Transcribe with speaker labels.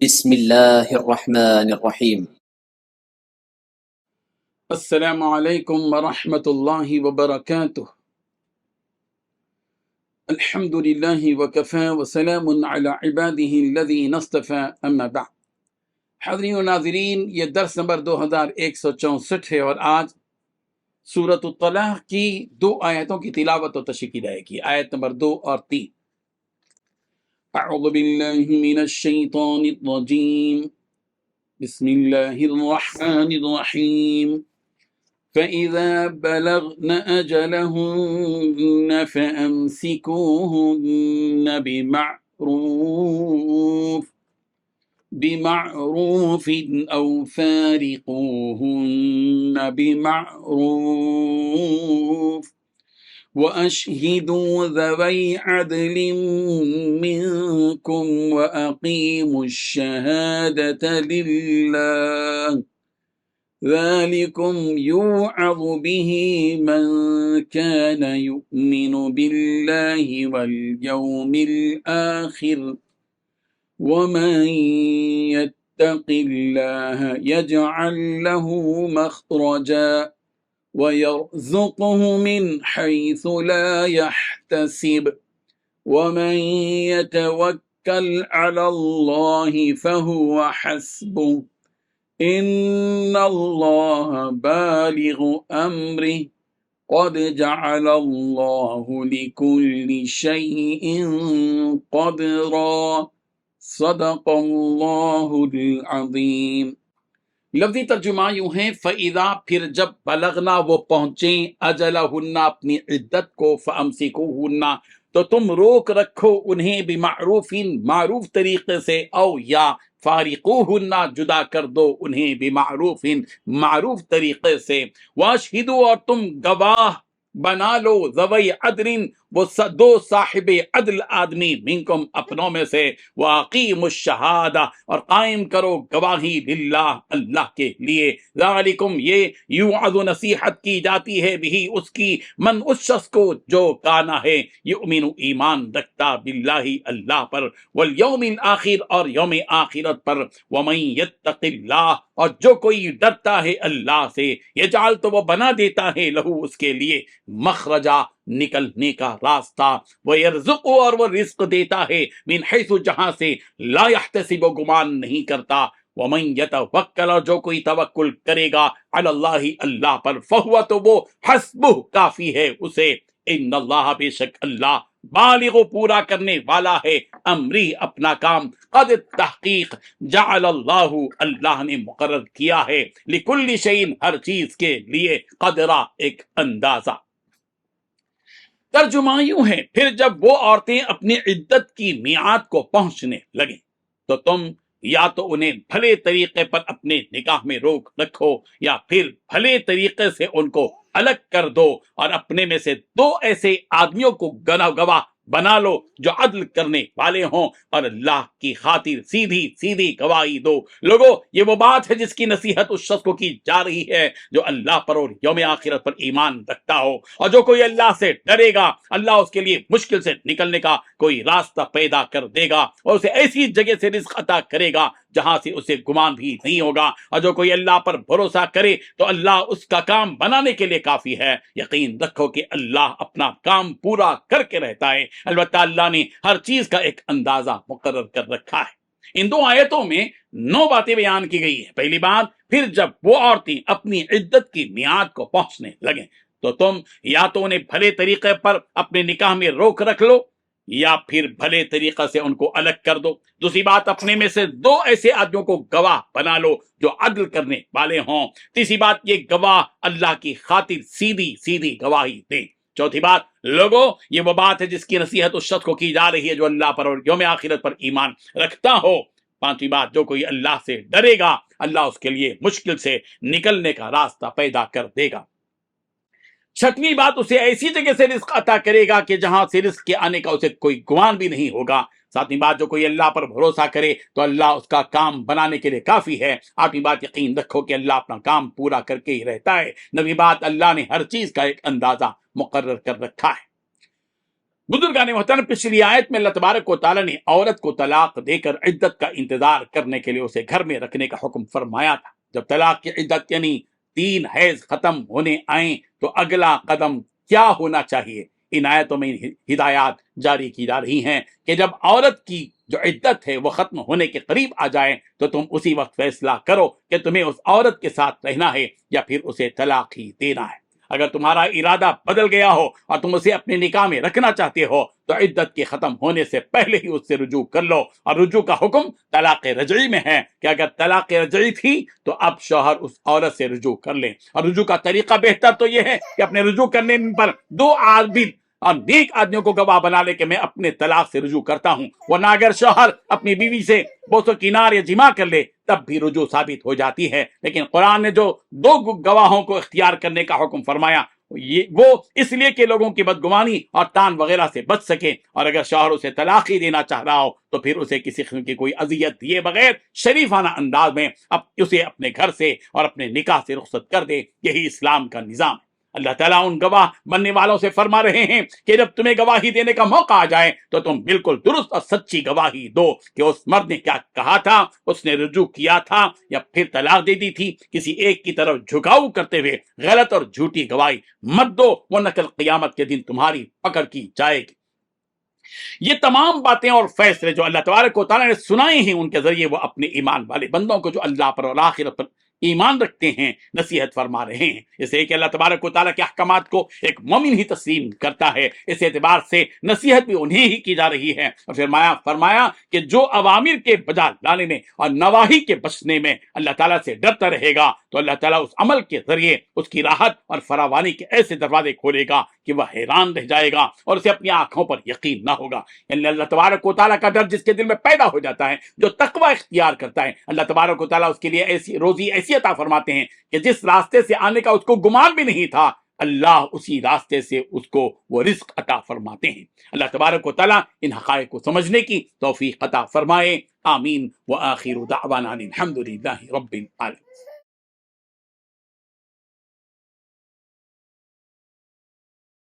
Speaker 1: بسم الله الرحمن الرحيم.
Speaker 2: السلام علیکم ورحمۃ اللہ وبرکاتہ۔ الحمد للہ وکفی وسلام علی عبادہ الذین اصطفی، اما بعد۔ حاضرین و ناظرین، یہ درس نمبر 2164 ہے، اور آج سورۃ الطلاق کی 2 آیتوں کی تلاوت و تشریح کی جائے گی، آیت نمبر 2 اور 3۔ اعوذ باللہ من الشیطان الرجیم، بسم اللہ الرحمن الرحیم۔ فَإِذَا بَلَغْنَ أَجَلَهُنَّ فَأَمْسِكُوهُنَّ بِمَعْرُوفٍ أَوْ فَارِقُوهُنَّ بِمَعْرُوفٍ وَأَشْهِدُوا ذَوَيْ عَدْلٍ مِّنكُمْ وَأَقِيمُوا الشَّهَادَةَ لِلَّهِ ذَلِكُمْ يُوعَظُ بِهِ مَنْ كَانَ يُؤْمِنُ بِاللَّهِ وَالْيَوْمِ الْآخِرِ وَمَنْ يَتَّقِ اللَّهَ يَجْعَلْ لَهُ مَخْرَجًا وَيَرْزُقْهُ مِنْ حَيْثُ لَا يَحْتَسِبُ وَمَنْ يَتَوَكَّلْ عَلَى اللَّهِ فَهُوَ حَسْبُهُ ان اللہ بالغ امرہ قد جعل اللہ لکل شیء قدرا صدق اللہ العظیم۔ لفظی ترجمہ یوں ہے، فَإِذَا پھر جب بلغنا وہ پہنچیں، اجلہن اپنی عدت کو، فَأَمْسِكُوهُنَّ تو تم روک رکھو انہیں، بمعروف معروف طریقے سے، او یا فارقوہن جدا کر دو انہیں، بمعروف معروف طریقے سے، واشہدوا اور تم گواہ بنا لو، ذوی عدل وہ 2 صاحب عدل آدمی، منکم اپنوں میں سے، واقیموا الشہادہ اور قائم کرو گواہی، للہ اللہ کے لیے، ذالکم یہ یوعظ نصیحت کی جاتی ہے، بھی اس کی، من اس شخص کو جو کانا ہے، یؤمن ایمان رکھتا، باللہ اللہ پر، والیوم الآخر اور یوم آخرت پر، ومن یتق اللہ اور جو کوئی ڈرتا ہے اللہ سے، یجعل تو وہ بنا دیتا ہے، لہو اس کے لیے، مخرجا نکلنے کا راستہ، وَيَرْزُقُ اور وہ رزق دیتا ہے، من حیث جہاں سے لا يحتسب گمان نہیں کرتا، وَمَن يَتَوَکَّلْ اور جو کوئی توکل کرے گا، علی اللہ اللہ پر، فَهُوَ تو وہ، حسبہ کافی ہے اسے، ان اللہ بے شک اللہ، بالغ پورا کرنے والا ہے، امری اپنا کام، قد تحقیق، جعل اللہ اللہ نے مقرر کیا ہے، لکل شیء ہر چیز کے لیے، قدرہ ایک اندازہ۔ ترجمہ یوں ہے، پھر جب وہ عورتیں اپنی عدت کی میعاد کو پہنچنے لگیں تو تم یا تو انہیں بھلے طریقے پر اپنے نکاح میں روک رکھو، یا پھر بھلے طریقے سے ان کو الگ کر دو، اور اپنے میں سے 2 ایسے آدمیوں کو گواہ بنا لو جو عدل کرنے والے ہوں، اور اللہ کی خاطر سیدھی سیدھی گواہی دو۔ لوگو، یہ وہ بات ہے جس کی نصیحت اس شخص کو کی جا رہی ہے جو اللہ پر اور یوم آخرت پر ایمان رکھتا ہو، اور جو کوئی اللہ سے ڈرے گا، اللہ اس کے لیے مشکل سے نکلنے کا کوئی راستہ پیدا کر دے گا، اور اسے ایسی جگہ سے رزق عطا کرے گا جہاں سے اسے گمان بھی نہیں ہوگا، اور جو کوئی اللہ پر بھروسہ کرے تو اللہ اس کا کام بنانے کے لیے کافی ہے۔ یقین رکھو کہ اللہ اپنا کام پورا کر کے رہتا ہے، البتہ اللہ نے ہر چیز کا ایک اندازہ مقرر کر رکھا ہے۔ ان 2 آیتوں میں 9 باتیں بیان کی گئی ہیں۔ پہلی بات، پھر جب وہ عورتیں اپنی عدت کی میعاد کو پہنچنے لگیں تو تم یا تو انہیں بھلے طریقے پر اپنے نکاح میں روک رکھ لو، یا پھر بھلے طریقے سے ان کو الگ کر دو۔ دوسری بات، اپنے میں سے 2 ایسے آدمیوں کو گواہ بنا لو جو عدل کرنے والے ہوں۔ تیسری بات، یہ گواہ اللہ کی خاطر سیدھی سیدھی گواہی دیں۔ چوتھی بات، لوگوں یہ وہ بات ہے جس کی نصیحت اس شخص کو کی جا رہی ہے جو اللہ پر اور یوم آخرت پر ایمان رکھتا ہو۔ پانچویں بات، جو کوئی اللہ سے ڈرے گا، اللہ اس کے لیے مشکل سے نکلنے کا راستہ پیدا کر دے گا۔ چھٹویں بات، اسے ایسی جگہ سے رزق عطا کرے گا کہ جہاں سے رزق کے آنے کا اسے کوئی گمان بھی نہیں ہوگا۔ ساتویں بات، جو کوئی اللہ پر بھروسہ کرے تو اللہ اس کا کام بنانے کے لیے کافی ہے۔ آٹھویں بات، یقین رکھو کہ اللہ اپنا کام پورا کر کے ہی رہتا ہے۔ نویں بات، اللہ نے ہر چیز کا ایک اندازہ مقرر کر رکھا ہے۔ بزرگان محترم، پچھلی آیت میں اللہ تبارک و تعالیٰ نے عورت کو طلاق دے کر عدت کا انتظار کرنے کے لیے اسے گھر میں رکھنے کا حکم فرمایا تھا۔ جب طلاق کی عدت یعنی 3 حیض ختم ہونے آئیں تو اگلا قدم کیا ہونا چاہیے؟ ان آیتوں میں ہدایات جاری کی جا رہی ہیں کہ جب عورت کی جو عدت ہے وہ ختم ہونے کے قریب آ جائے تو تم اسی وقت فیصلہ کرو کہ تمہیں اس عورت کے ساتھ رہنا ہے یا پھر اسے طلاق ہی دینا ہے۔ اگر تمہارا ارادہ بدل گیا ہو اور تم اسے اپنے نکاح میں رکھنا چاہتے ہو تو عدت کے ختم ہونے سے پہلے ہی اس سے رجوع کر لو، اور رجوع کا حکم طلاق رجعی میں ہے کہ اگر طلاق رجعی تھی تو اب شوہر اس عورت سے رجوع کر لیں، اور رجوع کا طریقہ بہتر تو یہ ہے کہ اپنے رجوع کرنے پر 2 عادل اور نیک آدمیوں کو گواہ بنا لے کہ میں اپنے طلاق سے رجوع کرتا ہوں، ورنہ اگر شوہر اپنی بیوی سے بوس و کنار یا جماع کر لے تب بھی رجوع ثابت ہو جاتی ہے۔ لیکن قرآن نے جو 2 گواہوں کو اختیار کرنے کا حکم فرمایا وہ اس لیے کہ لوگوں کی بدگمانی اور تان وغیرہ سے بچ سکے، اور اگر شوہر اسے طلاق ہی دینا چاہ رہا ہو تو پھر اسے کسی قسم کی کوئی اذیت دیے بغیر شریفانہ انداز میں اسے اپنے گھر سے اور اپنے نکاح سے رخصت کر دے۔ یہی اسلام کا نظام ہے۔ اللہ تعالیٰ ان گواہ بننے والوں سے فرما رہے ہیں کہ جب تمہیں گواہی دینے کا موقع آ جائے تو تم بالکل درست اور سچی گواہی دو کہ اس مرد نے کیا کہا تھا، اس نے رجوع کیا تھا یا پھر طلاق دے دی تھی۔ کسی ایک کی طرف جھکاؤ کرتے ہوئے غلط اور جھوٹی گواہی مت دو، ورنہ کل قیامت کے دن تمہاری پکڑ کی جائے گی۔ یہ تمام باتیں اور فیصلے جو اللہ تبارک و تعالیٰ نے سنائے ہیں ان کے ذریعے وہ اپنے ایمان والے بندوں کو جو اللہ پر اور آخرت پر ایمان رکھتے ہیں نصیحت فرما رہے ہیں۔ اس لیے کہ اللہ تبارک و تعالیٰ کے احکامات کو ایک مومن ہی تسلیم کرتا ہے، اس اعتبار سے نصیحت بھی انہیں ہی کی جا رہی ہے۔ اور فرمایا کہ جو اوامر کے بجا لانے میں اور نواہی کے بچنے میں اللہ تعالیٰ سے ڈرتا رہے گا تو اللہ تعالیٰ اس عمل کے ذریعے اس کی راحت اور فراوانی کے ایسے دروازے کھولے گا کہ وہ حیران رہ جائے گا اور اسے اپنی آنکھوں پر یقین نہ ہوگا۔ یعنی اللہ تبارک و تعالیٰ کا ڈر جس کے دل میں پیدا ہو جاتا ہے، جو تقوی اختیار کرتا ہے، اللہ تبارک و تعالیٰ اس کے لیے ایسی روزی ایسی عطا فرماتے ہیں کہ جس راستے سے آنے کا اس کو گمان بھی نہیں تھا، اللہ اسی راستے سے اس کو وہ رزق عطا فرماتے ہیں۔ اللہ تبارک و تعالیٰ ان حقائق کو سمجھنے کی توفیق عطا فرمائے۔ آمین۔ وآخر دعوانا الحمد للہ رب العالمین۔